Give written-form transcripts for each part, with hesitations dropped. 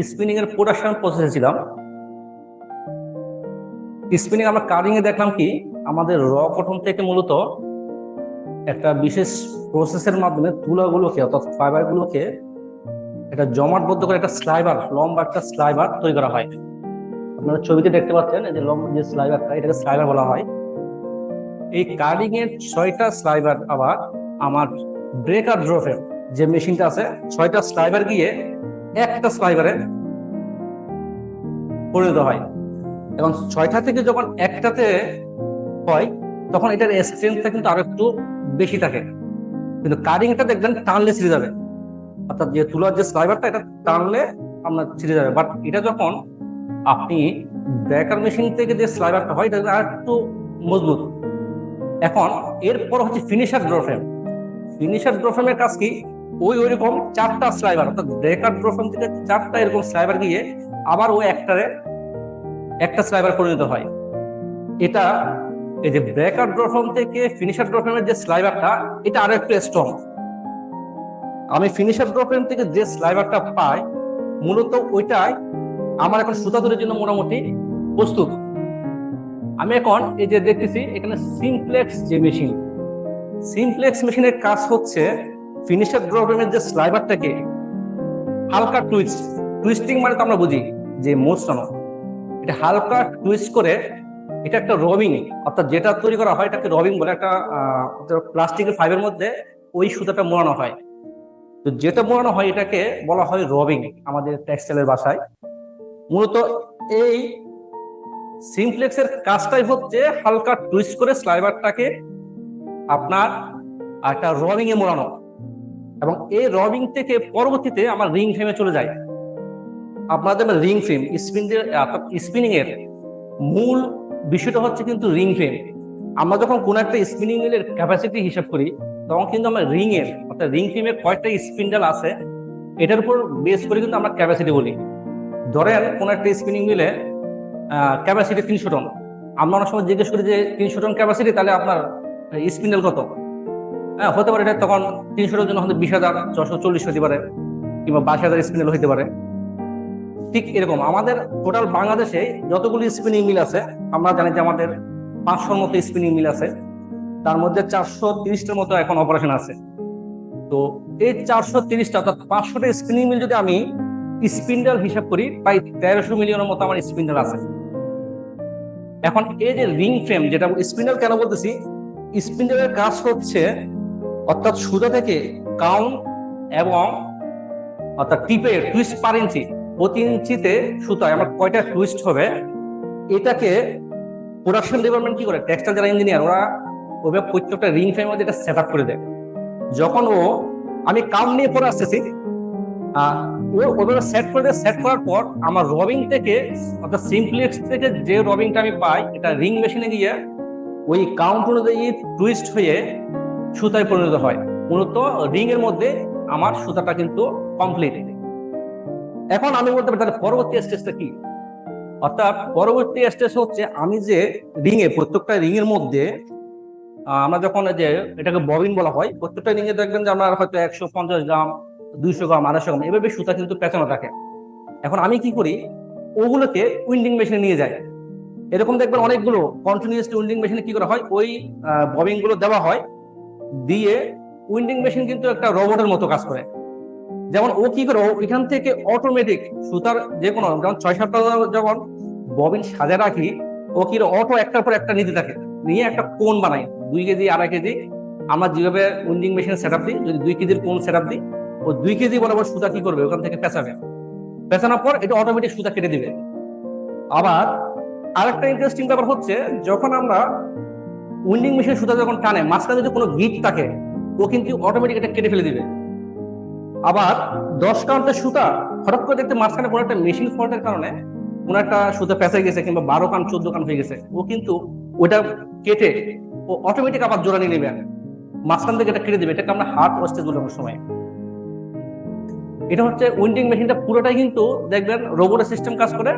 Spinning এর production প্রসেসে ছিলাম। স্পিনিং আমরা কাটিং এ দেখলাম কি আমাদের র কটন থেকে মূলত একটা বিশেষ প্রসেসের মাধ্যমে তুলাগুলোকে অর্থাৎ ফাইবার গুলোকে একটা জমাটবদ্ধ করে একটা স্লাইবার, লম্বা একটা স্লাইবার তৈরি করা হয়। আপনারা ছবিতে দেখতে পাচ্ছেন এই যে লম্বা যে স্লাইবারটা, এটাকে স্লাইবার বলা হয়। এই কাটিং এর 6টা স্লাইবার আবার আমার ব্রেকার ড্রপের যে মেশিনটা আছে 6টা স্লাইবার গিয়ে একটা স্লাইবারে পরিণত হয়, এবং 6টা থেকে যখন একটাতে হয় তখন এটার স্ট্রেংথটা কিন্তু আরো একটু বেশি থাকে। কিন্তু কাটিংটা দেখবেন টানলে ছিঁড়ে যাবে, অর্থাৎ যে তুলার যে স্লাইবারটা এটা টানলে আপনার ছিঁড়ে যাবে। বাট এটা যখন আপনি ব্রেকার মেশিন থেকে যে স্লাইবারটা হয় এটা আর একটু মজবুত। এখন এরপর হচ্ছে finisher draw frame. Finisher draw ফ্রেমের কাজ কি, ওইরকম 4টা স্লাইবার, অর্থাৎ ব্রেকার ড্র ফ্রেম থেকে 4টা এরকম স্লাইবার গিয়ে আবার ওই একটা স্লাইবার পরিণত হয়। এটা এই যে ব্রেকার ড্র ফ্রেম থেকে ফিনিশার ড্র ফ্রেমের যে স্লাইবারটা এটা আরো একটু স্ট্রং। আমি ফিনিশার ড্র ফ্রেম থেকে যে স্লাইবারটা পাই মূলত ওইটাই আমার এখন সুতা তৈরির জন্য মোটামুটি প্রস্তুত। আমি এখন এই যে দেখতেছি এখানে সিমপ্লেক্স যে মেশিন, সিমপ্লেক্স মেশিনের কাজ হচ্ছে ফিনিশার ড্র ফ্রেমের যে স্লাইবারটাকে হালকা টুইস্টিং মানে তো আমরা বুঝি যে মোচড়ানো, এটা হালকা টুইস্ট করে এটা একটা রবিং, অর্থাৎ যেটা তৈরি করা হয় এটাকে রবিং বলে। একটা প্লাস্টিকের ফাইবার মধ্যে ওই সুতাটা মোড়ানো হয়, তো যেটা মোড়ানো হয় এটাকে বলা হয় রবিং আমাদের টেক্সটাইলের ভাষায়। মূলত এই সিমপ্লেক্সের কাজটাই হচ্ছে হালকা টুইস্ট করে স্লাইবারটাকে আপনার একটা রবিং এ মোড়ানো, এবং এই রবিং থেকে পরবর্তীতে আমার রিং ফ্রেমে চলে যায়। আপনাদের রিং ফ্রেম স্পিনিং এর মূল বিষয়টা হচ্ছে কিন্তু রিং ফ্রেম। আমরা যখন কোন একটা স্পিনিং মিলের ক্যাপাসিটি হিসাব করি তখন কিন্তু আমরা রিং এর অর্থাৎ রিং ফ্রেমে কয়টা স্পিন্ডেল আছে এটার উপর বেস করে কিন্তু আমরা ক্যাপাসিটি বলি। ধরেন কোন একটা স্পিনিং মিলে ক্যাপাসিটি 300 টন, আমরা অনেক সময় জিজ্ঞেস করি যে 300 টন ক্যাপাসিটি, তাহলে আপনার স্পিন্ডেল কত? হ্যাঁ, হতে পারে এটা তখন 300 টন জন্য হয়তো 20,440 হতে পারে, কিংবা 22,000 স্পিন্ডেল হতে পারে। ঠিক এরকম আমাদের টোটাল বাংলাদেশে যতগুলি স্পিনিং মিল আছে আমরা জানি যে আমাদের 500-র মতো স্পিনিং মিল আছে, তার মধ্যে 430টার মতো এখন অপারেশন আছে। তো এই 430টা অর্থাৎ 500টা স্পিনিং মিল যদি আমি স্পিন্ডেল হিসাব করি প্রায় 1300 মিলিয়নের মতো আমার স্পিন্ডেল আছে। এখন এই যে রিং ফ্রেম, যেটা স্পিন্ডেল কেন বলতেছি, স্পিন্ডেলের কাজ হচ্ছে অর্থাৎ সুতা থেকে কাউন্ট এবং অর্থাৎ টিপের টুইস্ট পার ইঞ্চি, প্রতি ইঞ্চিতে সুতায় আমার কয়টা টুইস্ট হবে এটাকে প্রোডাকশন ডিপার্টমেন্ট কি করে, টেক্সটাইল যারা ইঞ্জিনিয়ার ওরা ওভাবে প্রত্যেকটা রিং ফ্রেমের মধ্যে এটা সেট আপ করে দেয়। যখন আমি কাউন্ট নিয়ে পরে আসতেছি, ওইভাবে সেট করার পর আমার রবিং থেকে অর্থাৎ সিমপ্লেক্স থেকে যে রবিংটা আমি পাই এটা রিং মেশিনে গিয়ে ওই কাউন্ট অনুযায়ী টুইস্ট হয়ে সুতায় পরিণত হয়। মূলত রিং এর মধ্যে আমার সুতাটা কিন্তু কমপ্লিট। এখন আমি বলতে পারি তাহলে পরবর্তী স্টেজটা কি, অর্থাৎ পরবর্তী স্টেজ হচ্ছে আমি যে রিং এ প্রত্যেকটা রিং এর মধ্যে আমরা যখন যে এটাকে ববিন বলা হয়, প্রত্যেকটা রিং এ দেখবেন যে আমরা হয়তো 150 গ্রাম, 200 গ্রাম, 250 গ্রাম এভাবে সুতা কিন্তু পেঁচানো থাকে। এখন আমি কি করি, ওগুলোকে উইন্ডিং মেশিনে নিয়ে যাই। এরকম দেখবেন অনেকগুলো কন্টিনিউয়াসলি উইন্ডিং মেশিনে কি করা হয়, ওই ববিন গুলো দেওয়া হয়, দিয়ে উইন্ডিং মেশিন কিন্তু একটা রোবটের মতো কাজ করে। যেমন ও কি করে, ওইখান থেকে অটোমেটিক সুতার যে কোনো যেমন 6-7টা যখন ববিন সাজা রাখি, ও কি অটো একটার পর একটা নিতে থাকে, নিয়ে একটা কোণ বানায় 2 কেজি 2.5 কেজি। আমরা যেভাবে উইন্ডিং মেশিন সেট আপ দিই, যদি 2 কেজির কোণ সেট আপ দিই, ও 2 কেজি বরাবর সুতা কি করবে ওখান থেকে পেঁচাবে, পেঁচানোর পর এটা অটোমেটিক সুতা কেটে দিবে। আবার আরেকটা ইন্টারেস্টিং ব্যাপার হচ্ছে, যখন আমরা উইন্ডিং মেশিন সুতা যখন টানে মাঝখানে যদি কোনো গিট থাকে ও কিন্তু অটোমেটিক এটা কেটে ফেলে দিবে। আবার 10 কাউন্টের সুতা হঠাৎ করে দেখতে মাঝখানে কোনো একটা মেশিন ফল্টের কারণে কোনো একটা সুতা পেঁচে গেছে, কিংবা 12 কাউন্ট 14 কাউন্ট হয়ে গেছে, ও কিন্তু ওটা কেটে ও অটোমেটিক আবার জোড়া নিয়ে নেবে, মাঝখান থেকে এটা কেটে দিবে। এটাকে আমরা হার্ড ওয়েস্টেজ বলি অনেক সময়। এটা হচ্ছে উইন্ডিং মেশিনটা পুরোটাই কিন্তু দেখবেন রোবটের সিস্টেম কাজ করে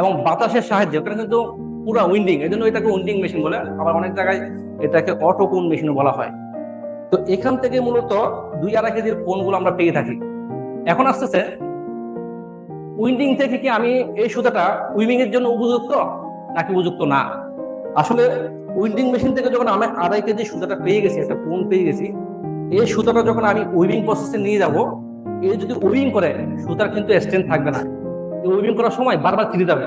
এবং বাতাসের সাহায্যে ওখানে কিন্তু পুরো উইন্ডিং, এই জন্য এটাকে উইন্ডিং মেশিন বলে। আবার অনেক জায়গায় এটাকে অটো কোন মেশিন বলা হয়। তো এখান থেকে মূলত 2-2.5 কেজির কোনগুলো আমরা পেয়ে থাকি। এখন আসতেছে উইন্ডিং থেকে কি আমি এই সুতাটা উইভিং এর জন্য উপযুক্ত নাকি উপযুক্ত না? আসলে উইন্ডিং মেশিন থেকে যখন আমি 2.5 কেজি সুতাটা পেয়ে গেছি, একটা কোন পেয়ে গেছি, এই সুতাটা যখন আমি উইভিং প্রসেসে নিয়ে যাব, এই যদি উইভিং করে সুতার কিন্তু স্ট্রেংথ থাকবে না। উইভিং করার সময় বারবার ছিঁড়ে যাবে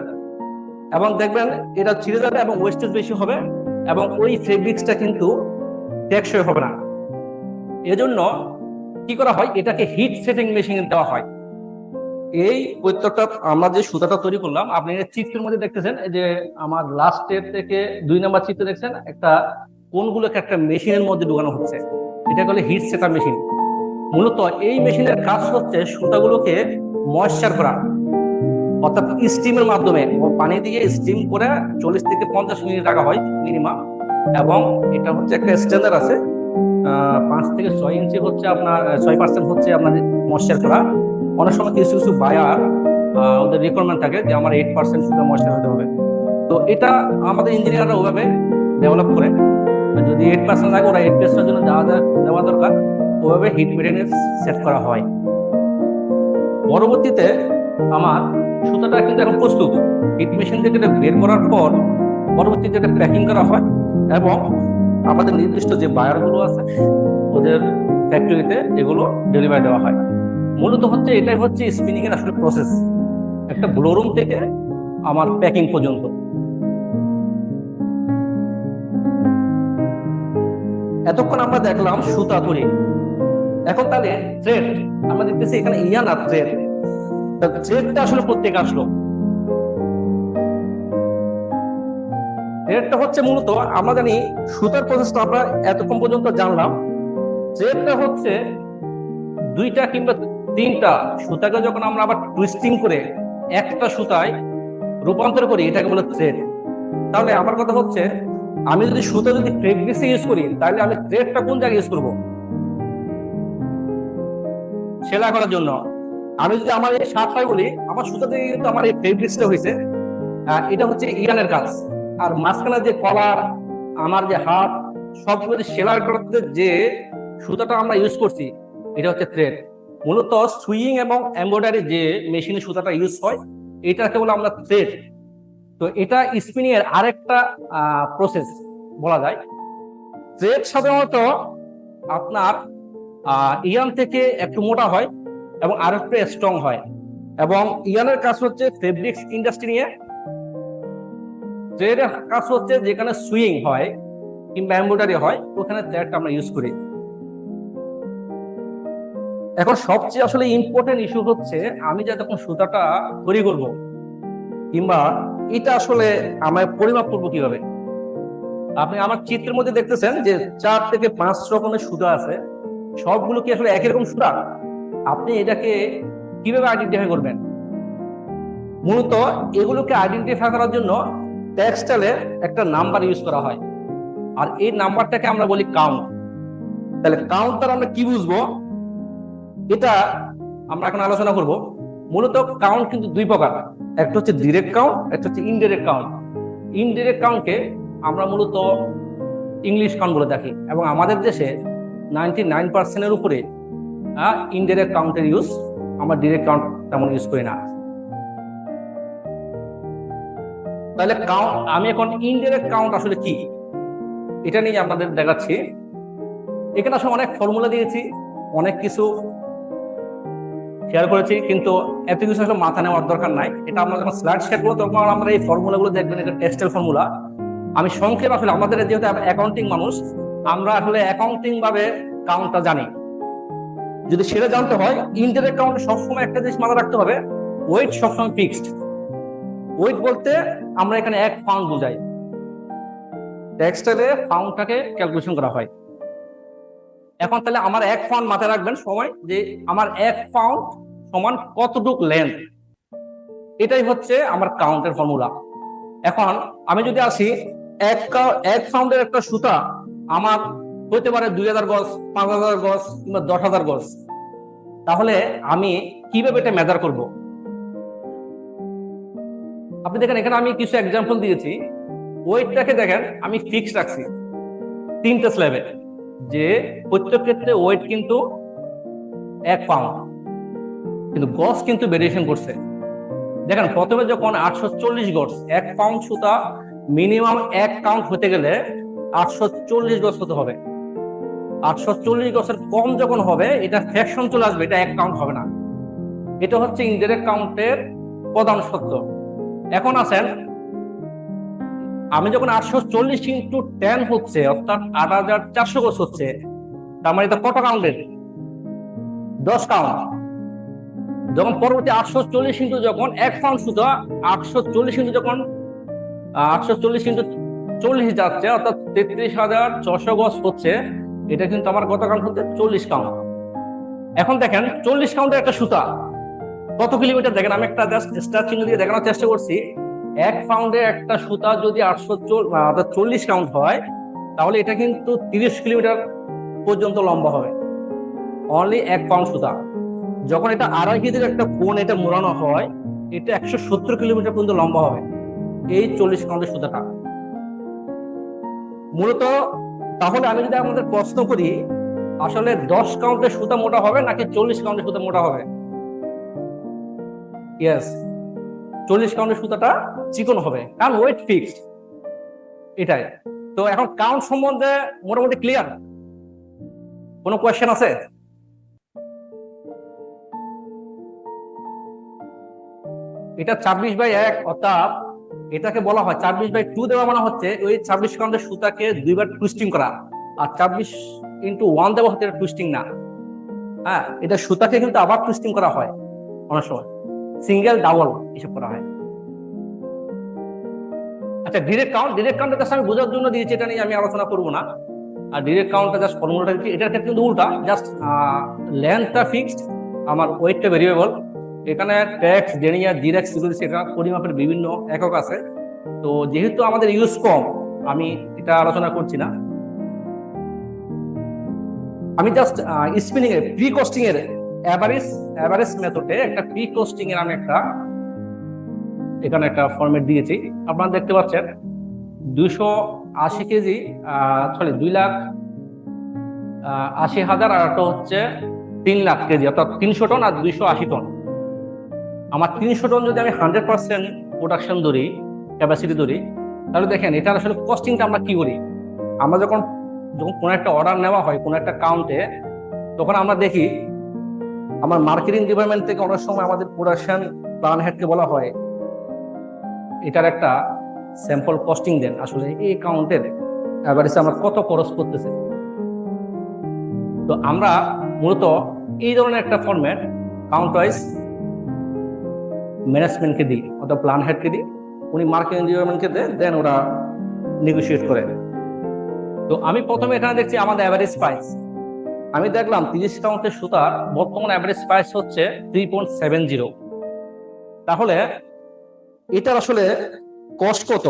এবং দেখবেন এটা ছিঁড়ে যাবে এবং ওয়েস্টেজ বেশি হবে এবং ওই ফেব্রিক্সটা কিন্তু টেকসই হবে না। এজন্য কি করা হয়, এটাকে হিট সেটিং মেশিনে দেওয়া হয়। এই প্রত্যেকটা আমরা যে সুতাটা তৈরি করলাম, আপনি চিত্রের মধ্যে দেখতেছেন যে আমার লাস্টের থেকে 2 নাম্বার চিত্রে দেখছেন একটা কোনগুলোকে একটা মেশিনের মধ্যে ঢুকানো হচ্ছে, এটা বলে হিট সেটার মেশিন। মূলত এই মেশিনের কাজ হচ্ছে সুতাগুলোকে ময়েশ্চার করা, অর্থাৎ স্টিমের মাধ্যমে পানি দিয়ে স্টিম করে 40 থেকে 50 মিনিট রাখা হয় মিনিমাম। এবং এটা হচ্ছে একটা স্ট্যান্ডার্ড আছে, 5 থেকে 6 ইঞ্চি হচ্ছে আপনার 6% হচ্ছে আপনার ময়েশ্চার করা। অনেক সময় কিছু কিছু বায়ার ওদের রিকোয়ারমেন্ট থাকে যে আমার 8% শুধু ময়েশ্চার হতে হবে। তো এটা আমাদের ইঞ্জিনিয়াররা ওভাবে ডেভেলপ করে, যদি 8% লাগে ওরা 8% জন্য যা যা দেওয়া দরকার ওভাবে হিট মেটেরিয়াল সেট করা হয়। পরবর্তীতে আমার সুতাটা কিন্তু এখন প্রস্তুত, হিট মেশিন থেকে এটা বের করার পর পরবর্তীতে এটা প্যাকিং করা হয় এবং আমাদের নির্দিষ্ট যে বায়ারগুলো আছে ওদের ফ্যাক্টরিতে এগুলো ডেলিভারি দেওয়া হয়। মূলত হচ্ছে এটাই হচ্ছে স্পিনিং এর আসলে প্রসেস, একটা ব্লোরুম থেকে আমার প্যাকিং পর্যন্ত। এতক্ষণ আমরা দেখলাম সুতা তৈরি, এখন তাহলে থ্রেড আমরা দেখতেছি এখানে ইয়ান আর থ্রেড। থ্রেডটা আসলে প্রত্যেক আসলো, থ্রেডটা হচ্ছে মূলত আমরা জানি সুতার প্রসেসটা আমরা এতক্ষণ পর্যন্ত জানলাম। থ্রেডটা হচ্ছে 2টা কিংবা 3টা সুতাকে যখন আমরা আবার টুইস্টিং করে একটা সুতায় রূপান্তর করি এটাকে বলে থ্রেড। তাহলে আমার কথা হচ্ছে আমি যদি সুতা যদি ফেব্রিক্সে ইউজ করি তাহলে আমি থ্রেডটা কোন জায়গায় ইউজ করব? সেলাই করার জন্য। আমি যদি আমার এই শার্টটাই বলি, আমার সুতা দিয়ে কিন্তু আমার এই ফেব্রিক্সটা হয়েছে, এটা হচ্ছে ইয়ানের কাজ। আর মাঝখানে যে কলার, আমার যে হাত, সবগুলো যে সেলাই করতে যে সুতাটা আমরা ইউজ করছি এটা হচ্ছে থ্রেড। মূলত সুইং এবং এমব্রয়ডারি যে মেশিনে সুতাটা ইউজ হয় এটাকে বলে আমরা থ্রেড। তো এটা স্পিনিং এর আরেকটা প্রসেস বলা যায়। থ্রেড সাধারণত আপনার ইয়ান থেকে একটু মোটা হয় এবং আর একটু স্ট্রং হয় এবং ইয়ানের কাজ হচ্ছে ফেব্রিক্স ইন্ডাস্ট্রি নিয়ে, থ্রেডের কাজ হচ্ছে যেখানে সুইং হয় কিংবা এমব্রয়ডারি হয় ওখানে থ্রেডটা আমরা ইউজ করি। এখন সবচেয়ে আসলে ইম্পর্টেন্ট ইস্যু হচ্ছে আমি যে যখন সুতাটা তৈরি করব কিংবা এটা আসলে আমরা পরিমাপ করবো কিভাবে। আপনি আমার চিত্রের মধ্যে দেখতেছেন যে 4 থেকে 5 রকমের সুতা আছে, সবগুলো কি আসলে একই রকম সুতা? আপনি এটাকে কিভাবে আইডেন্টিফাই করবেন? মূলত এগুলোকে আইডেন্টিফাই করার জন্য টেক্সটাইলে একটা নাম্বার ইউজ করা হয়, আর এই নাম্বারটাকে আমরা বলি কাউন্ট। তাহলে কাউন্ট দ্বারা আমরা কি বুঝবো এটা আমরা এখন আলোচনা করব। মূলত কাউন্ট কিন্তু 2 প্রকার, একটা হচ্ছে ডিরেক্ট কাউন্ট, একটা হচ্ছে ইনডিরেক্ট কাউন্ট। ইনডিরেক্ট কাউন্টকে আমরা মূলত ইংলিশ কাউন্ট বলে থাকি এবং আমাদের দেশে 99% উপরে ইনডিরেক্ট কাউন্টের ইউজ, আমরা ডিরেক্ট কাউন্ট তেমন ইউজ করি না। তাহলে কাউন্ট, আমি এখন ইনডিরেক্ট কাউন্ট আসলে কি এটা নিয়ে আপনাদের দেখাচ্ছি। এখানে আসলে অনেক ফর্মুলা দিয়েছি, অনেক কিছু শেয়ার করেছি, কিন্তু এত কিছু আসলে মাথা নেওয়ার দরকার নাই। এটা আমরা যখন স্লাইড শেয়ার করবো তখন আমরা এই ফর্মুলাগুলো দেখবেন, এটা টেক্সটাইল ফর্মুলা। আমি সংক্ষেপ আসলে আমাদের যেহেতু অ্যাকাউন্টিং মানুষ, আমরা আসলে অ্যাকাউন্টিং ভাবে কাউন্টটা জানি। যদি সেটা জানতে হয়, ইনডিরেক্ট কাউন্ট সবসময় একটা জিনিস মাথায় রাখতে হবে, ওয়েট সবসময় ফিক্সড। ওয়েট বলতে আমরা এখানে 1 পাউন্ড বোঝাই, টেক্সটাইলে পাউন্ডটাকে ক্যালকুলেশন করা হয়। এখন তাহলে আমার 1 পাউন্ড মাথায় রাখবেন সময়, যে আমার 1 পাউন্ড সমান কতটুক লেন্থ, এটাই হচ্ছে আমার কাউন্টের ফর্মুলা। এখন আমি যদি আসি 1 পাউন্ডের একটা সুতা আমার হইতে পারে 2000 গজ, 5000 গজ কিংবা 10,000 গজ, তাহলে আমি কিভাবে এটা মেজার করব? আপনি দেখেন এখানে আমি কিছু এক্সাম্পল দিয়েছি। ওয়েটটাকে দেখেন আমি ফিক্স রাখছি 3টে স্ল্যাবে, যে প্রত্যেক ক্ষেত্রে ওয়েট কিন্তু 1 পাউন্ড, কিন্তু গজ কিন্তু ভেরিয়েশন করছে। দেখেন প্রথমে যখন 840 গজ, 1 পাউন্ড সুতা মিনিমাম 1 কাউন্ট হতে গেলে 840 গজ হতে হবে। 840 গজের কম যখন হবে এটা ফ্র্যাকশন চলে আসবে, এটা 1 কাউন্ট হবে না। এটা হচ্ছে ইনডাইরেক্ট কাউন্টের প্রধান সত্য। এখন আসেন, আমি যখন 840 ইন্টু 10 হচ্ছে অর্থাৎ 8400 গজ হচ্ছে, তার মানে এটা কত কাউন্টের? 10 কাউন্ট। যখন পরবর্তী 840 ইন্টু যখন 1 পাউন্ড সুতা 840 ইন্টু যখন 840 ইন্টু 40 যাচ্ছে অর্থাৎ 33,600 গজ হচ্ছে, এটা কিন্তু আমার কত কাউন্ট হচ্ছে? 40 কাউন্ট। এখন দেখেন 40 কাউন্টের একটা সুতা কত কিলোমিটার, দেখেন আমি একটা জাস্ট স্টার চিহ্ন দিয়ে দেখানোর চেষ্টা করছি। 1 পাউন্ডের একটা সুতা যদি 840 কাউন্ট হয়, তাহলে এটা কিন্তু 30 কিলোমিটার পর্যন্ত লম্বা হবে, অনলি 1 পাউন্ড সুতা। যখন এটা 2.5 কেজির একটা কোণ এটা মোড়ানো হয়, এটা 170 কিলোমিটার পর্যন্ত লম্বা হবে এই 40 কাউন্টের সুতাটা। মূলত তাহলে আমি যদি আমাদের প্রশ্ন করি, আসলে 10 কাউন্টের সুতা মোটা হবে নাকি 40 কাউন্টের সুতা মোটা হবে? ইয়েস, 40 কাউন্টের সুতাটা চিকন হবে, কারণ ওয়েট ফিক্সড। এটাই তো। এখন কাউন্ট সম্বন্ধে মোটামুটি ক্লিয়ার? কোনো কোয়েশ্চেন আছে? এটা 26/1 অর্থাৎ এটাকে বলা হয় 26/2 দেওয়া, মানে হচ্ছে ওই 26 কাউন্টের সুতাকে 2বার টুইস্টিং করা। আর 24/1 দেওয়া হচ্ছে টুইস্টিং না। হ্যাঁ, এটা সুতাকে কিন্তু আবার টুইস্টিং করা হয় অনেক সময়, সিঙ্গেল ডাবল এসব করা হয়। আচ্ছা, ডিরেক্ট কাউন্টটা জাস্ট আমি বোঝার জন্য দিয়েছি, এটা নিয়ে আমি আলোচনা করবো না। আর ডিরেক্ট কাউন্টটা জাস্ট ফর্মুলাটা দিচ্ছি। এটার ক্ষেত্রে কিন্তু উল্টা, জাস্ট লেন্থটা ফিক্সড, আমার ওয়েটটা ভেরিয়েবল। এখানে ট্যাক্স, ডেনিয়া, ডিরেক্ট, সেটা পরিমাপের বিভিন্ন একক আছে। তো যেহেতু আমাদের ইউজ কম, আমি এটা আলোচনা করছি না। আমি জাস্ট স্পিনিং এর প্রি কস্টিং এর এভারেজ মেথডে একটা প্রি কস্টিং এর আমি এখানে একটা ফরম্যাট দিয়েছি। আপনারা দেখতে পাচ্ছেন 280 কেজি, 2,80,000, আর একটা হচ্ছে 3 লাখ কেজি, অর্থাৎ 300 টন আর 280 টন। আমার 300 টন যদি আমি 100% প্রোডাকশন ধরি, ক্যাপাসিটি ধরি, তাহলে দেখেন এটা আসলে কস্টিংটা আমরা কি করি। আমরা যখন কোনো একটা অর্ডার নেওয়া হয় কোনো একটা কাউন্টে, তখন আমরা দেখি আমার মার্কেটিং ডিপার্টমেন্ট থেকে অনেক সময় আমাদের প্রোডাকশন প্ল্যান হেডকে বলা হয় এটার একটা স্যাম্পল কস্টিং দেন, আসলে এই কাউন্টের এভারেজে আমরা কত খরচ করতেছে। তো আমরা মূলত এই ধরনের একটা ফরম্যাট কাউন্ট ওয়াইজ ম্যানেজমেন্টকে দিই, অথবা প্ল্যান হেডকে দিই, উনি মার্কেটিং ডিপার্টমেন্টকে দেন ওরা নেগোশিয়েট করে। তো আমি প্রথমে এখানে দেখছি আমাদের অ্যাভারেজ প্রাইস। আমি দেখলাম 30 কাউন্টের সুতার বর্তমান অ্যাভারেজ প্রাইস হচ্ছে 3.70। তাহলে এটার আসলে কস্ট কত?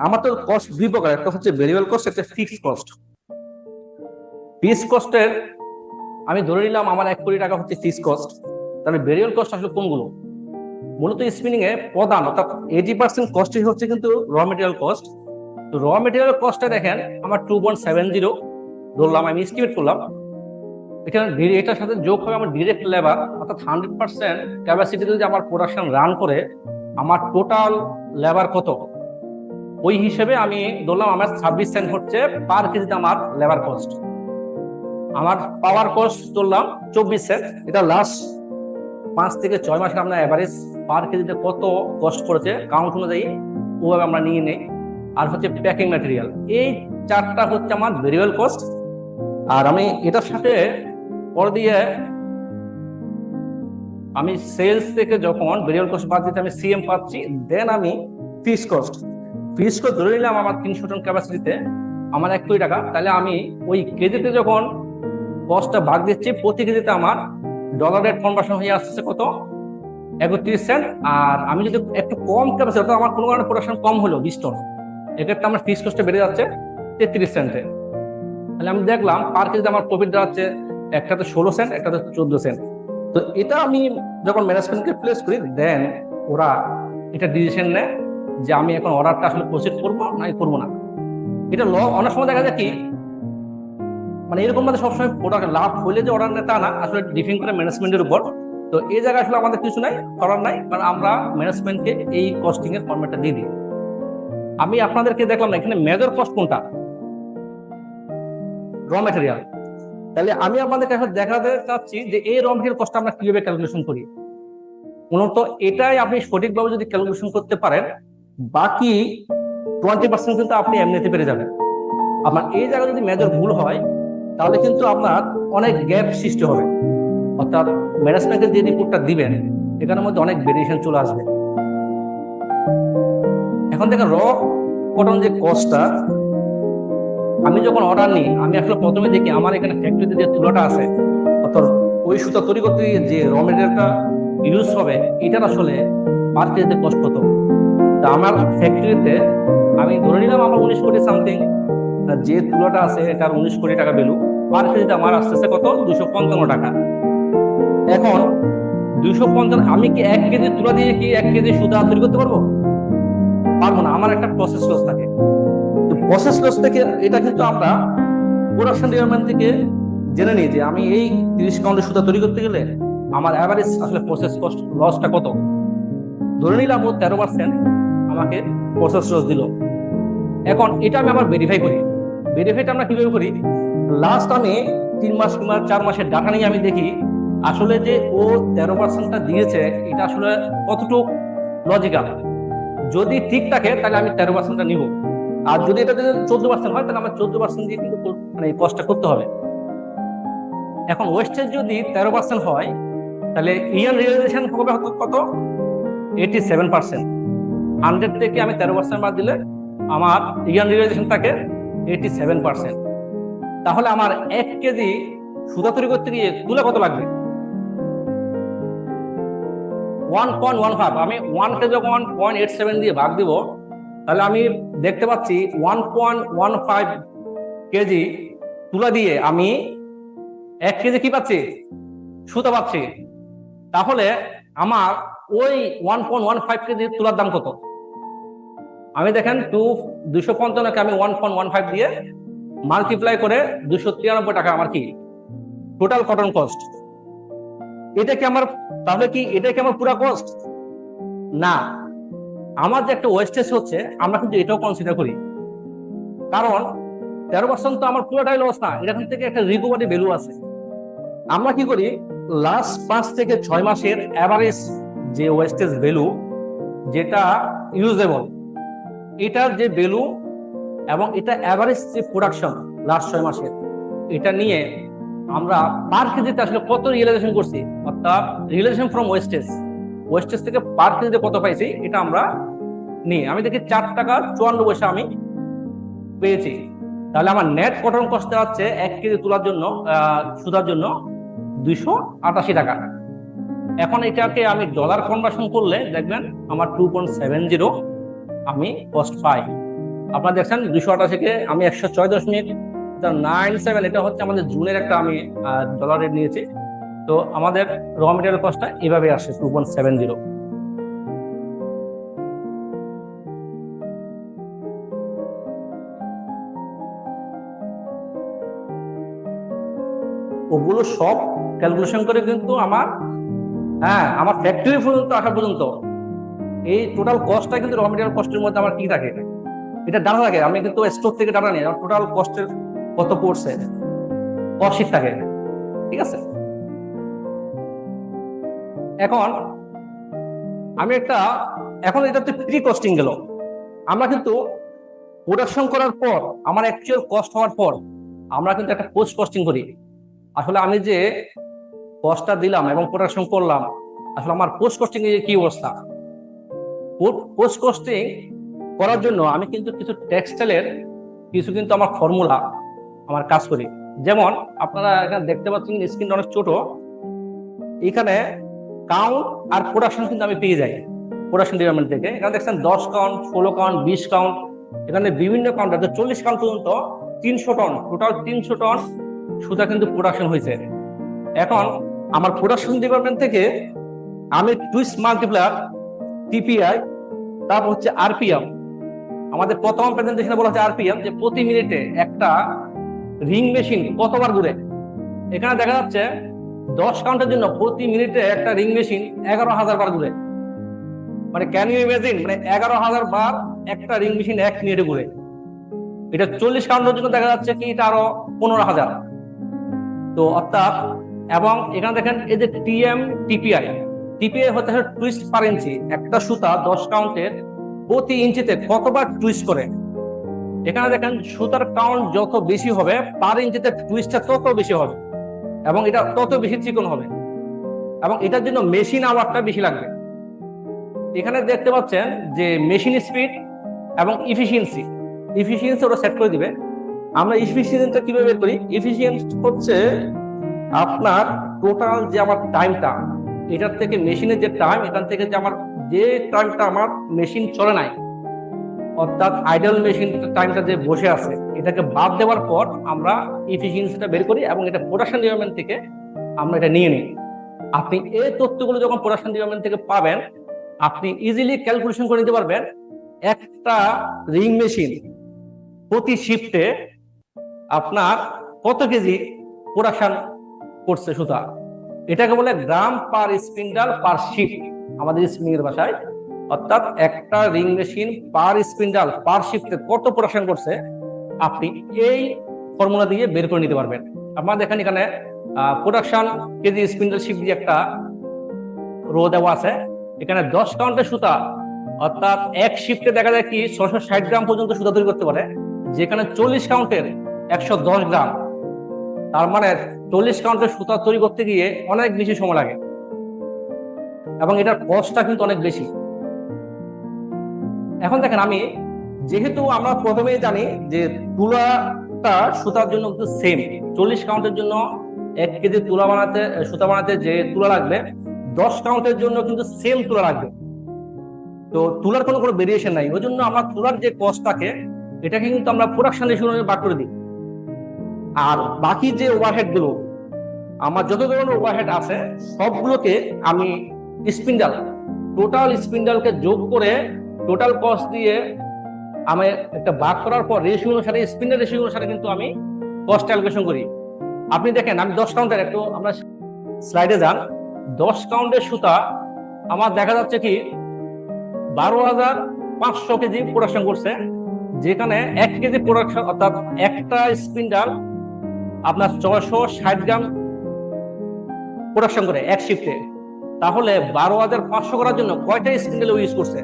আমার তো কস্ট দুই প্রকার, একটা হচ্ছে ভেরিয়েবল কস্ট, একটা ফিক্সড কস্ট। ফিক্সড কস্টের আমি ধরে নিলাম আমার 1 কোটি টাকা হচ্ছে ফিক্সড কস্ট। তাহলে ভেরিয়েবল কস্ট আসলে কোনগুলো? মূলত স্পিনিং এ প্রধান অর্থাৎ 80% কস্টই হচ্ছে কিন্তু র মেটেরিয়াল কস্ট। তো র মেটেরিয়াল কস্টটা দেখেন আমার 2.70 ধরলাম, আমি এস্টিমেট করলাম। এটার সাথে যোগ হবে আমার ডিরেক্ট লেবার, অর্থাৎ 100% ক্যাপাসিটিতে যদি আমার প্রোডাকশন রান করে আমার টোটাল লেবার কত, ওই হিসেবে আমি ধরলাম আমার 26 সেন্ট হচ্ছে পার কেজিতে আমার লেবার কস্ট। আমার পাওয়ার কস্ট ধরলাম 24 সেন্ট। এটা লাস্ট 5 থেকে 6 মাসের আমরা এভারেজ পার কেজিতে কত কস্ট করেছে কাউন্ট অনুযায়ী ওভাবে আমরা নিয়ে নেই। আর হচ্ছে প্যাকিং ম্যাটেরিয়াল, এই 4টা হচ্ছে আমার ভেরিয়েবল কস্ট। আর আমি এটার সাথে পর দিয়ে আমি সেলস থেকে যখন ভেরিয়েবল কস্ট বাদ দিতে আমি সিএম পাচ্ছি, দেন আমি ফিক্সড কস্ট ধরে নিলাম আমার 300 টন ক্যাপাসিটিতে আমার 1 কোটি টাকা। তাহলে আমি ওই কেজিতে যখন কস্টটা ভাগ দিচ্ছি, প্রতি কেজিতে আমার ডলার রেট কনভার্সন হয়ে আসছে কত? 31 সেন্ট। আর আমি যদি একটু কম ক্যাপাসিটি, অর্থাৎ আমার কোনো কারণে প্রোডাকশন কম হলো 20 টন, এক্ষেত্রে আমার ফিক্সড কস্টটা বেড়ে যাচ্ছে 33 সেন্টে। তাহলে আমি দেখলাম পার কেজিতে আমার প্রফিট দাঁড়াচ্ছে একটাতে 16 সেন্ট, একটাতে 14 সেন্ট। তো এটা আমি যখন ম্যানেজমেন্টকে প্লেস করি, দেন ওরা এটা ডিসিশন নেয় যে আমি এখন অর্ডারটা আসলে প্রসিড করবো না করবো না। এটা অনেক সময় দেখা যায় কি, মানে এরকম ভাবে সবসময় প্রোডাক্ট লাভ হইলে যে অর্ডার নেয় তা না, আসলে ডিপেন্ড করে ম্যানেজমেন্টের উপর। তো এই জায়গায় আসলে আমাদের কিছু নাই, করার নাই, কারণ আমরা ম্যানেজমেন্টকে এই কস্টিং এর ফরম্যাটটা দিয়ে দিই। আমি আপনাদেরকে দেখলাম না এখানে মেজর কস্ট কোনটা, র ম্যাটেরিয়াল। তাহলে আমি আপনাদেরকে এখন দেখাতে চাচ্ছি যে এই র ম্যাটেরিয়াল কস্ট আমরা কিভাবে ক্যালকুলেশন করি। মূলত এটাই আপনি সঠিকভাবে যদি ক্যালকুলেশন করতে পারেন, বাকি 20% কিন্তু আপনি এমনিতে পেরে যাবেন। আপনার এই জায়গায় যদি মেজর ভুল হয় তাহলে কিন্তু আপনার অনেক গ্যাপ সৃষ্টি হবে, অর্থাৎ ম্যানেজমেন্টের যে রিপোর্টটা দিবেন এখানের মধ্যে অনেক ভেরিয়েশন চলে আসবে। এখন দেখেন র কটন যে কস্টটা, আমি যখন অর্ডার নিই আমি আসলে প্রথমে দেখি আমার এখানে ফ্যাক্টরিতে যে তুলাটা আছে, অর্থাৎ ওই সুতা তৈরি করতে গিয়ে যে র মেটেরিয়ালটা ইউজ হবে এটার আসলে পার কেজিতে কষ্ট কত। তা আমার ফ্যাক্টরিতে আমি ধরে নিলাম আমার 19 কোটি সামথিং যে তুলাটা আছে এটার 19 কোটি টাকা ভ্যালু, পার কেজিতে আমার আসতেছে কত 255 টাকা। এখন 255, আমি কি 1 কেজি তুলা দিয়ে কি 1 কেজি সুতা তৈরি করতে পারবো? পারবো না, আমার একটা প্রসেস লস থাকে। তো প্রসেস লস থেকে এটা কিন্তু আমরা প্রোডাকশন ডিপার্টমেন্ট থেকে জেনে নিই যে আমি এই 30 কাউন্টের সুতা তৈরি করতে গেলে আমার অ্যাভারেজ আসলে প্রসেস কস্ট লসটা কত। ধরে নিলাম ও 13% আমাকে প্রসেস লস দিল। এখন এটা আমি আবার ভেরিফাই করি। ভেরিফাইটা আমরা কিভাবে করি, লাস্ট আমি 3 মাস কিংবা 4 মাসের ডাটা নিয়ে আমি দেখি আসলে যে ও 13%টা দিয়েছে এটা আসলে কতটুকু লজিক্যাল। যদি ঠিক থাকে তাহলে আমি 13%টা নিব, আর যদি এটা যদি 14% হয় তাহলে আমার 14% দিয়ে কিন্তু মানে কষ্টটা করতে হবে। এখন ওয়েস্টেজ যদি 13% হয় তাহলে ইয়ার রিয়েলাইজেশন হবে কত, 87%। 100 থেকে আমি 13% বাদ দিলে আমার ইয়ার রিয়েলাইজেশন থাকে 87%। তাহলে আমার 1 কেজি সুতা তৈরি করতে গিয়ে তুলা কত লাগবে, 1.15। আমি 1কে যখন 0.87 দিয়ে ভাগ দিব তাহলে আমি দেখতে পাচ্ছি 1.15 কেজি তুলা দিয়ে আমি 1 কেজি কি পাচ্ছি, সুতা পাচ্ছি। তাহলে আমার ওই 1.15 কেজি তুলার দাম কত? আমি দেখেন 255কে আমি 1.15 দিয়ে মাল্টিপ্লাই করে 293 টাকা আমার কি টোটাল কটন কস্ট। এটা কি আমার, তাহলে কি এটা কি আমার পুরো কস্ট না, আমার যে একটা ওয়েস্টেজ হচ্ছে আমরা কিন্তু এটাও কনসিডার করি, কারণ 13% তো আমার পুরোটাই লস না, এটা থেকে একটা রিকভারি ভ্যালু আছে। আমরা কি করি, লাস্ট 5 থেকে 6 মাসের অ্যাভারেজ যে ওয়েস্টেজ ভ্যালু যেটা ইউজেবল এটার যে ভ্যালু এবং এটা অ্যাভারেজ যে প্রোডাকশন লাস্ট 6 মাসের এটা নিয়ে আমরা পার কেজিতে আসলে কত রিয়েলাইজেশন করছি, অর্থাৎ রিয়েলাইজেশন ফ্রম ওয়েস্টেজ, ওয়েস্টেজ থেকে পার কেজিতে কত পাইছি এটা আমরা নিই। আমি দেখি 4 টাকা 54 পয়সা আমি পেয়েছি। তাহলে আমার নেট কটন কস্ট হচ্ছে 1 কেজি তুলার জন্য সুতার জন্য 288 টাকা। এখন এটাকে আমি ডলার কনভার্সন করলে দেখবেন আমার 2.70 আমি কস্ট পাই। আপনারা দেখছেন 288কে আমি 106.97, এটা হচ্ছে আমাদের জুনের একটা আমি ডলার রেট নিয়েছি। তো আমাদের র মেটেরিয়াল কস্টটা এভাবে আসে 2.70। ওগুলো সব ক্যালকুলেশন করে কিন্তু আমার আমার ফ্যাক্টরি পর্যন্ত আসা পর্যন্ত এই টোটাল কস্টটা কিন্তু র মেটেরিয়াল কস্টের মধ্যে আমার কি থাকে এটা ডাটা থাকে। আমি কিন্তু স্টোর থেকে ডাটা নিই আমার টোটাল কস্টের কত পড়ছে কস্ট শিট থাকে, ঠিক আছে। এখন আমি একটা, এখন এটা তো প্রি কস্টিং গেল, আমরা কিন্তু প্রোডাকশন করার পর আমার অ্যাকচুয়াল কস্ট হওয়ার পর আমরা কিন্তু একটা পোস্ট কস্টিং করি। আসলে আমি যে কস্টটা দিলাম এবং প্রোডাকশন করলাম আসলে আমার পোস্ট কস্টিং এর কি অবস্থা। পোস্ট কস্টিং করার জন্য আমি কিন্তু কিছু টেক্সটাইলের কিছু কিন্তু আমার ফর্মুলা আমার কাজ করি। যেমন আপনারা এখানে দেখতে পাচ্ছেন স্ক্রিনটা অনেক ছোট, এখানে কাউন্ট আর প্রোডাকশন কিন্তু আমি পেয়ে যাই প্রোডাকশন ডিপার্টমেন্ট থেকে। এখানে দেখছেন 10 কাউন্ট, 16 কাউন্ট, 20 কাউন্ট, এখানে বিভিন্ন কাউন্ট আছে 40 কাউন্ট পর্যন্ত 300 টন, টোটাল 300 টন সুতা কিন্তু প্রোডাকশন হয়েছে। এখন আমার প্রোডাকশন ডিপার্টমেন্ট থেকে আমি টুইস্ট মাল্টিপ্লায়ার, টিপিআই, তারপর হচ্ছে আরপিএম, আমাদের প্রথম প্রেজেন্টেশনে বলা হচ্ছে আরপিএম যে প্রতি মিনিটে একটা রিং মেশিন কতবার ঘুরে। এখানে দেখা যাচ্ছে 10 কাউন্টের জন্য প্রতি মিনিটে একটা রিং মেশিন 11,000 বার ঘুরে। মানে ক্যান ইউ ইমাজিন, মানে 11,000 বার একটা রিং মেশিন 1 মিনিটে ঘুরে। এটা 40 কাউন্টের জন্য দেখা যাচ্ছে কি এটা আরো 15,000। তো অর্থাৎ, এবং এখানে দেখেন এই যে টিএম টিপিআই, টিপিআই হচ্ছে টুইস্ট পার ইঞ্চি। একটা সুতা 10 কাউন্টের প্রতি ইঞ্চিতে কতবার টুইস্ট করে। এখানে দেখেন সুতার কাউন্ট যত বেশি হবে পার ইঞ্চিতে টুইস্টটা তত বেশি হবে, এবং এটা তত বেশি চিকন হবে, এবং এটার জন্য মেশিন আওয়ারটা বেশি লাগবে। এখানে দেখতে পাচ্ছেন যে মেশিন স্পিড এবং ইফিসিয়েন্সি, ইফিসিয়েন্সি ওরা সেট করে দিবে। আমরা ইফিসিয়েন্সিটা কিভাবে বের করি? ইফিসিয়েন্সি হচ্ছে আপনার টোটাল যে আমার টাইমটা, এটার থেকে মেশিনের যে টাইম, এখান থেকে যে আমার যে টাইমটা আমার মেশিন চলে নাই, অর্থাৎ আইডল মেশিন টাইমটা যে বসে আছে, এটাকে বাদ দেওয়ার পর আমরা ইফিসিয়েন্সিটা বের করি, এবং এটা প্রোডাকশন ডিপার্টমেন্ট থেকে আমরা এটা নিয়ে নিই। আপনি এই তথ্যগুলো যখন প্রোডাকশন ডিপার্টমেন্ট থেকে পাবেন, আপনি ইজিলি ক্যালকুলেশন করে নিতে পারবেন একটা রিং মেশিন প্রতি শিফটে আপনার কত কেজি প্রোডাকশন করছে সুতা। এটাকে বলে গ্রাম পার স্পিন্ডাল পার শিফট আমাদের স্পিনিং এর ভাষায়। অর্থাৎ একটা রিং মেশিন পার স্পিন্ডাল পার শিফটে কত প্রোডাকশন করছে আপনি এই ফর্মুলা দিয়ে বের করে নিতে পারবেন। আপনারা দেখেন এখানে প্রোডাকশন কেজি স্পিন্ডাল শিফট দিয়ে একটা রো দেওয়া আছে। এখানে 10 কাউন্টের সুতা, অর্থাৎ এক শিফটে দেখা যায় কি 660 গ্রাম পর্যন্ত সুতা তৈরি করতে পারে, যেখানে 40 কাউন্টের 110 গ্রাম। তার মানে 40 কাউন্টের সুতা তৈরি করতে গিয়ে অনেক বেশি সময় লাগে, এবং এটার কস্টটা কিন্তু অনেক বেশি। এখন দেখেন, আমি যেহেতু আমরা প্রথমেই জানি যে তুলাটা সুতার জন্য কিন্তু সেম, 40 কাউন্টের জন্য 1 কেজি তুলা বানাতে, সুতা বানাতে যে তুলা লাগবে, 10 কাউন্টের জন্য কিন্তু সেম তুলা লাগবে। তো তুলার কোনো ভেরিয়েশন নাই, ওই জন্য আমরা তুলার যে কস্ট থাকে এটাকে কিন্তু আমরা প্রোডাকশন রেশিও ভাগ করে দিই। আর বাকি যে ওভারহেড গুলো, আমার যত ধরনের ওভারহেড আছে সবগুলোকে আমি স্পিন্ডাল, টোটাল স্পিন্ডালকে যোগ করে টোটাল কস্ট দিয়ে আমি একটা ভাগ করার পর রেশিও অনুসারে, স্পিন্ডাল রেশিও অনুসারে কিন্তু আমি কস্ট ক্যালকুলেশন করি। আপনি দেখেন, আমি 10 কাউন্টের, একটু আমরা স্লাইডে যান, 10 কাউন্টের সুতা আমার দেখা যাচ্ছে কি 12,500 কেজি প্রোডাকশন করছে, যেখানে 1 কেজি প্রোডাকশন, অর্থাৎ একটা স্পিন্ডাল আপনার 660 গ্রাম প্রোডাকশন করে এক শিফটে। তাহলে 12,500 করার জন্য কয়টা স্পিন্ডেল ইউজ করছে?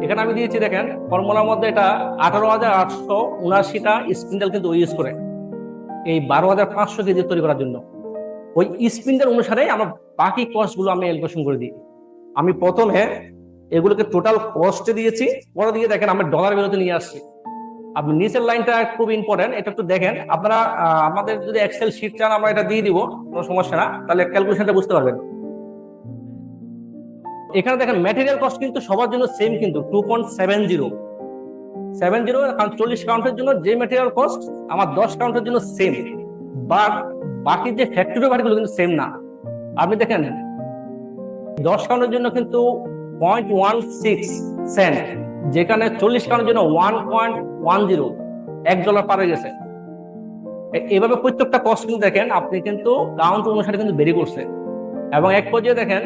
এখানে আমি দিয়েছি দেখেন ফর্মুলার মধ্যে, এটা 18,879টা স্পিন্ডেল কিন্তু ইউজ করে এই 12,500 কেজি তৈরি করার জন্য। ওই স্পিন্ডেল অনুসারে আমরা বাকি কস্ট গুলো আমি ক্যালকুলেশন করে দিই। আমি প্রথমে এগুলোকে টোটাল কস্টে দিয়েছি, পরে দিয়ে দেখেন আমি ডলার ভ্যালুতে নিয়ে আসছি। আপনি নিচের লাইনটা খুব ইম্পর্টেন্ট, এটা একটু দেখেন আপনারা। আমাদের যদি এক্সেল শিট চান আমরা এটা দিয়ে দিব, কোনো সমস্যা না, তাহলে ক্যালকুলেশনটা বুঝতে পারবেন। এখানে দেখেন ম্যাটেরিয়াল কস্ট কিন্তু সবার জন্য সেম, কিন্তু 2.70, কারণ 40 কাউন্টের জন্য যে ম্যাটেরিয়াল কস্ট আমার 10 কাউন্টের জন্য সেম, বাট বাকি যে ফ্যাক্টরি ওভারগুলো কিন্তু সেম না। আপনি দেখেন 10 কাউন্টের জন্য কিন্তু 0.16 সেন্ট, যেখানে 40 কাউন্টের জন্য 1.10, $1 পার হয়ে গেছে। এভাবে প্রত্যেকটা কস্ট কিন্তু দেখেন আপনি কিন্তু কাউন্ট অনুসারে কিন্তু বেরি করছে, এবং এক পর্যায়ে দেখেন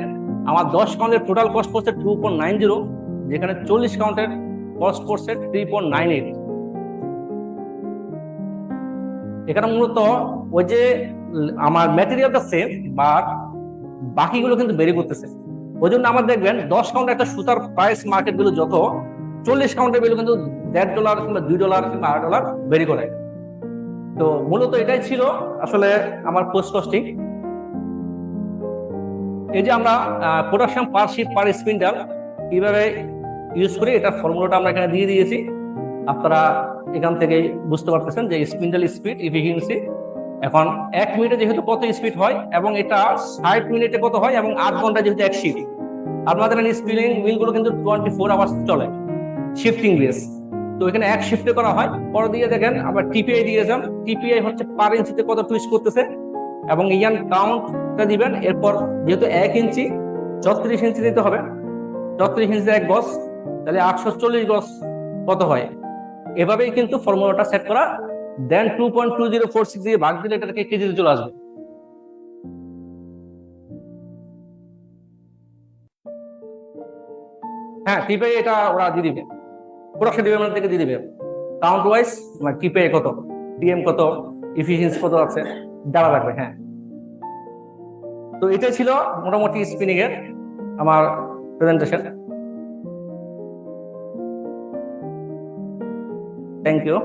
আমার 10 কাউন্টের টোটাল কস্ট পড়ছে 2.90, যেখানে 40 কাউন্টের কস্ট পড়ছে 3.98। এখানে মূলত ওই যে আমার ম্যাটেরিয়ালটা সেম, বাট বাকিগুলো কিন্তু বেরি করতেছে। ওই জন্য আমার দেখবেন 10 কাউন্টের একটা সুতার প্রাইস মার্কেট গুলো যত, 40 কাউন্টের ভ্যালু কিন্তু $1.5 কিংবা $2 কিংবা $8 বেরি করে। তো মূলত এটাই ছিল আসলে আমার পোস্ট কস্টিং। এই যে আমরা প্রোডাকশন পার শিফট পার স্পিন্ডাল কিভাবে ইউজ করি, এটার ফর্মুলাটা আমরা এখানে দিয়ে দিয়েছি। আপনারা এখান থেকে বুঝতে পারতেছেন যে স্পিন্ডাল স্পিড, ইফিসিয়েন্সি। এখন 1 মিনিটে যেহেতু কত স্পিড হয়, এবং এটা 60 মিনিটে কত হয়, এবং 8 ঘন্টা যেহেতু এক শিফট। আপনাদের স্পিনিং মিল গুলো কিন্তু 24 আওয়ার্স চলে, শিফটিং বেস। তো এখানে এক শিফটে করা হয়। পরে দিয়ে দেখেন আবার টিপিআই দিয়ে যান, টিপিআই হচ্ছে পার ইঞ্চিতে কত টুইস্ট করতেছে, এবং ইয়ান কাউন্টটা দিবেন। এরপর যেহেতু 1 ইঞ্চি 34 ইঞ্চি দিতে হবে, 34 ইঞ্চি 1 গজ, তাহলে 840 গজ কত হয়। এভাবেই কিন্তু ফর্মুলাটা সেট করা, দেন 2.2046 দিয়ে ভাগ দিলে এটাকে কেজিতে চলে আসবে। হ্যাঁ, টিপে এটা ওরা দিয়ে দিবে, প্রোডাকশন ডিপার্টমেন্ট থেকে দিয়ে দিবে কাউন্ট ওয়াইজ, মানে টিপে কত, টিএম কত, ইফিসিয়েন্সি কত আছে, জানা লাগবে। হ্যাঁ, তো এটাই ছিল মোটামুটি স্পিনিং এর আমার প্রেজেন্টেশন। Thank you.